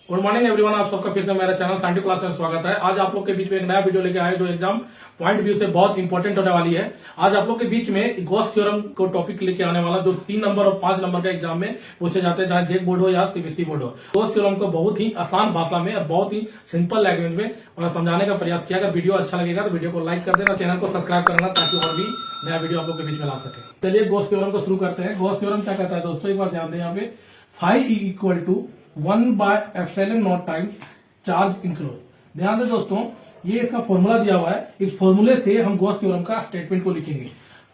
Good morning everyone, आप सबका फिर से मेरा चैनल साइंटिफिक क्लास में स्वागत है। आज आप लोग के बीच में एक नया वीडियो लेके आए जो एग्जाम पॉइंट व्यू से बहुत इंपॉर्टेंट होने वाली है। आज आप लोग के बीच में गॉस थ्योरम को टॉपिक लेके आने वाला जो 3 नंबर और 5 नंबर का एग्जाम में पूछे जाते हैं, चाहे जेक बोर्ड हो या सीबीएसई बोर्ड हो। गॉस थ्योरम को बहुत ही आसान भाषा में और बहुत ही सिंपल लैंग्वेज में समझाने का प्रयास किया। अगर वीडियो अच्छा लगेगा तो वीडियो को लाइक कर देना, चैनल को सब्सक्राइब करना ताकि और भी नया वीडियो आप लोग के बीच में ला सके। चलिए गॉस थ्योरम को शुरू करते हैं। गॉस थ्योरम क्या कहता है दोस्तों, एक बार ध्यान दें। यहाँ पे phi equal to 1/ε0 times charge enclose. ध्यान दें दोस्तों, ये इसका फॉर्मूला दिया हुआ है। इस फॉर्मूले से हम गॉस थ्योरम का स्टेटमेंट को लिखेंगे।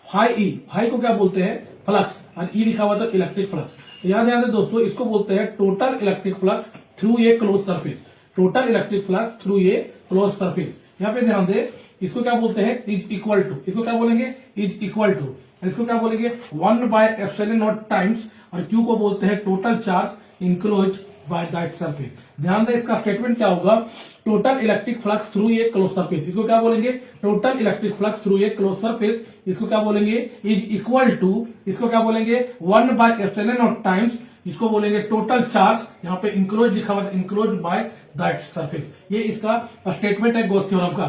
फाई को क्या बोलते हैं, फ्लक्स, और ई लिखा हुआ था इलेक्ट्रिक फ्लक्स। तो यहां ध्यान दें दोस्तों, इसको बोलते हैं total electric flux through a close surface. Total electric flux through a close surface. यहाँ पे ध्यान दें, इसको क्या बोलते हैं, इज इक्वल टू। इसको क्या बोलेंगे, इज इक्वल टू। इसको क्या बोलेंगे, 1/ε0 टाइम्स, और क्यू को बोलते हैं total charge enclose by that surface. ध्यान दें, इसका स्टेटमेंट क्या होगा, total electric flux through a close surface. इसको क्या बोलेंगे, total electric flux through a close surface. इसको क्या बोलेंगे, इज इक्वल टू। इसको क्या बोलेंगे, 1/ε0 टाइम्स, इसको बोलेंगे टोटल चार्ज, यहाँ पे इंक्लोज लिखा हुआ है, इंक्लोज बाय दैट सरफेस। ये इसका स्टेटमेंट है गॉस थ्योरम का।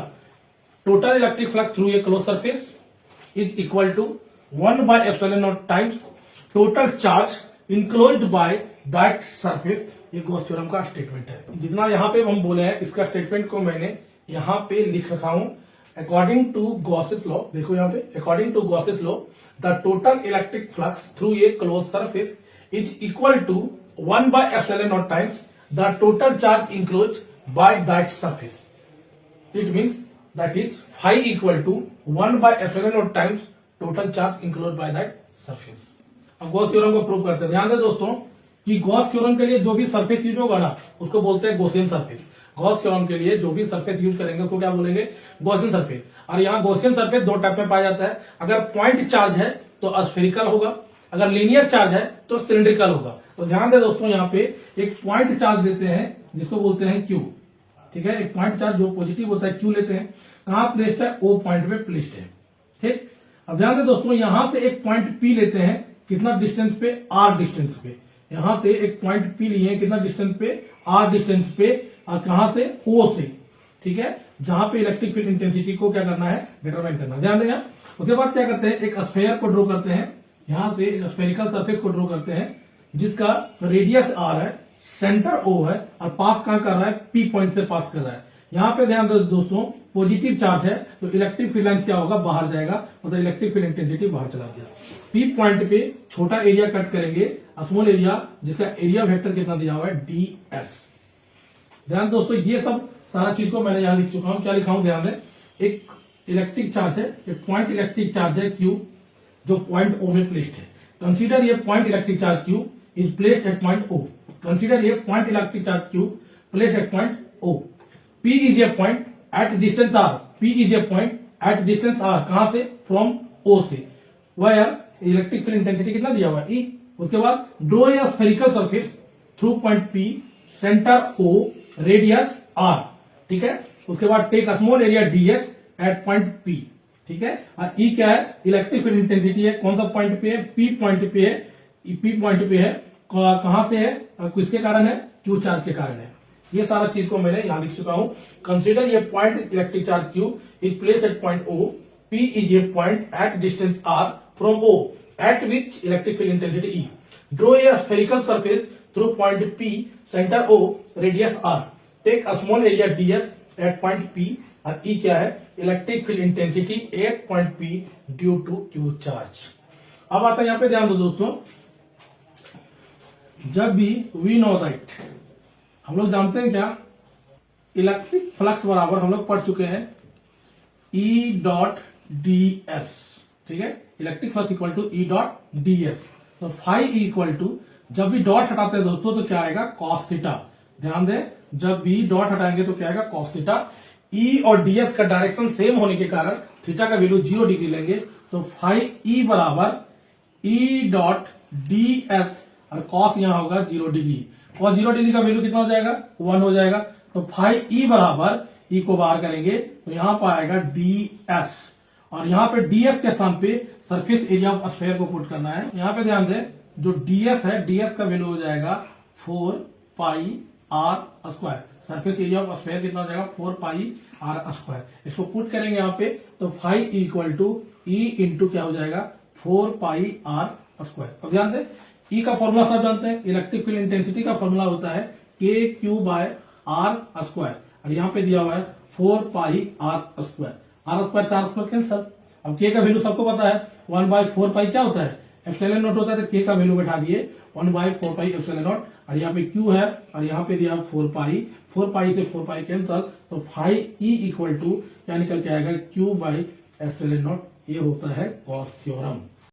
Total electric flux through a close surface is equal to 1/ε0 times total charge enclose by that surface. ये गॉस थ्योरम का स्टेटमेंट है। जितना यहाँ पे हम बोले हैं, इसका स्टेटमेंट को मैंने यहाँ पे लिख रखा हूं। अकॉर्डिंग टू गॉसेस लॉ, देखो यहाँ पे, according to Gauss's law the total electric flux through a close surface is equal to 1/ε0 times the total charge enclose by that surface. It means that is phi equal to 1/ε0 times total charge enclose by that surface. अब Gauss theorem को prove करते हैं। ध्यान दें दोस्तों कि Gauss theorem के लिए जो भी सरफेस यूज होगा ना, उसको बोलते हैं गॉसियन सरफेस। गॉस थ्योरम के लिए जो भी सरफेस यूज करेंगे उसको क्या बोलेंगे, गॉसियन सरफेस। और यहाँ गॉसियन सरफेस 2 टाइप में पाया जाता है। अगर पॉइंट चार्ज है तो स्फेरिकल होगा, अगर लीनियर चार्ज है तो सिलिंड्रिकल होगा। तो ध्यान दें दोस्तों, यहाँ पे एक पॉइंट चार्ज लेते हैं जिसको बोलते हैं क्यू। ठीक है, एक पॉइंट चार्ज जो पॉजिटिव होता है क्यू लेते हैं। कहां प्लेस्ड है, ओ पॉइंट पे प्लेस्ड है। ठीक, अब ध्यान दें दोस्तों, यहां से एक पॉइंट पी लेते हैं, कितना डिस्टेंस पे, आर डिस्टेंस पे। यहां से एक पॉइंट पी लिए, कितना डिस्टेंस पे, आर डिस्टेंस पे, और कहां से, ओ से। ठीक है, जहां पे इलेक्ट्रिक फील्ड इंटेंसिटी को क्या करना है, डिटरमाइन करना। ध्यान दें, उसके बाद क्या करते हैं, एक स्फेयर को ड्रॉ करते हैं। यहां से एक स्फेरिकल सरफेस को ड्रॉ करते हैं जिसका रेडियस आर है, सेंटर ओ है, और पास कहां कर रहा है, पी पॉइंट से पास कर रहा है। यहां पे ध्यान दो दोस्तों, पॉजिटिव चार्ज है तो इलेक्ट्रिक फील्ड लाइंस क्या होगा, बाहर जाएगा, मतलब इलेक्ट्रिक फील्ड इंटेंसिटी बाहर चला गया। पी पॉइंट पे छोटा एरिया कट करेंगे, स्मॉल एरिया, जिसका एरिया वेक्टर कितना दिया हुआ है, ds। ध्यान दोस्तों, ये सब सारा चीज को मैंने यहां लिख चुका हूं। क्या लिखा हूं, ध्यान दें। एक इलेक्ट्रिक चार्ज है, एक पॉइंट इलेक्ट्रिक चार्ज है Q, जो पॉइंट O में प्लेस्ड है। कंसीडर ये point electric charge Q is placed at point O। Consider ये point electric charge Q placed at point O। P is a point at distance R। P is a point at distance R, कहां से, from O से। वायर electric field intensity कितना दिया हुआ है, E। उसके बाद draw a spherical surface through point P, centre O, radius R। ठीक है, उसके बाद take small area ds at point P। ठीक है, और E क्या है, इलेक्ट्रिक फील्ड इंटेंसिटी है, कौन सा पॉइंट पे है, P पॉइंट पे है। P पॉइंट पे है, कहां से है, किसके कारण है, Q चार्ज के कारण है। ये सारा चीज को मैंने यहां लिख चुका हूं। कंसीडर ये point electric charge Q is placed at point O। P is a point at distance R from O at which electric field intensity E. Draw a spherical surface through point P, center O, radius R. Take a small area ds at point P, और E क्या है, electric field intensity at point P due to Q charge. अब आता है यहाँ पे, ध्यान दो दोस्तों, जब भी वी नो दैट, हम लोग जानते हैं क्या, इलेक्ट्रिक फ्लक्स बराबर हम लोग पढ़ चुके हैं E डॉट ds। ठीक है, electric flux equal to E dot ds। तो फाई इक्वल टू, जब भी डॉट हटाते हैं दोस्तों तो क्या आएगा, कॉस थीटा। ध्यान दें, जब भी डॉट हटाएंगे तो क्या आएगा, कॉस थीटा। E और ds का डायरेक्शन सेम होने के कारण थीटा का वैल्यू 0 डिग्री लेंगे, तो फाई E बराबर E डॉट ds, और कॉस यहां होगा 0 डिग्री। और 0 डिग्री का वैल्यू कितना हो जाएगा, 1 हो जाएगा। तो फाई E बराबर, E को बाहर करेंगे तो यहां पर आएगा ds, और यहां पे ds के स्थान पे सरफेस एरिया ऑफ स्फीयर को पुट करना है। यहां पे ध्यान दें, जो ds है, ds का वैल्यू हो जाएगा 4 pi R square. Surface area of sphere कितना हो जाएगा 4 पाई आर स्क्वायर। इसको पुट करेंगे यहाँ पे तो phi equal to E into क्या हो जाएगा 4 पाई आर स्क्वायर। अब ध्यान दें ई का फॉर्मूला सब जानते हैं, इलेक्ट्रिक फील्ड इंटेंसिटी का फॉर्मूला होता है के क्यू बाय आर स्क्वायर और यहाँ पे दिया हुआ है 4 pi R square. Are square से आर स्क्वायर कैंसल। अब के का वैल्यू सबको पता है 1/4 पाई क्या होता है एप्सिलॉन नॉट होता है, तो के का वैल्यू बैठा दिए 1/4 पाई एप्सिलॉन नॉट और यहाँ पे क्यू है और यहाँ पे दिया 4 पाई से 4 पाई कैंसल तो फाई ई इक्वल टू क्या निकल के आएगा क्यू बाई एप्सिलॉन नॉट। ये होता है गॉस थ्योरम।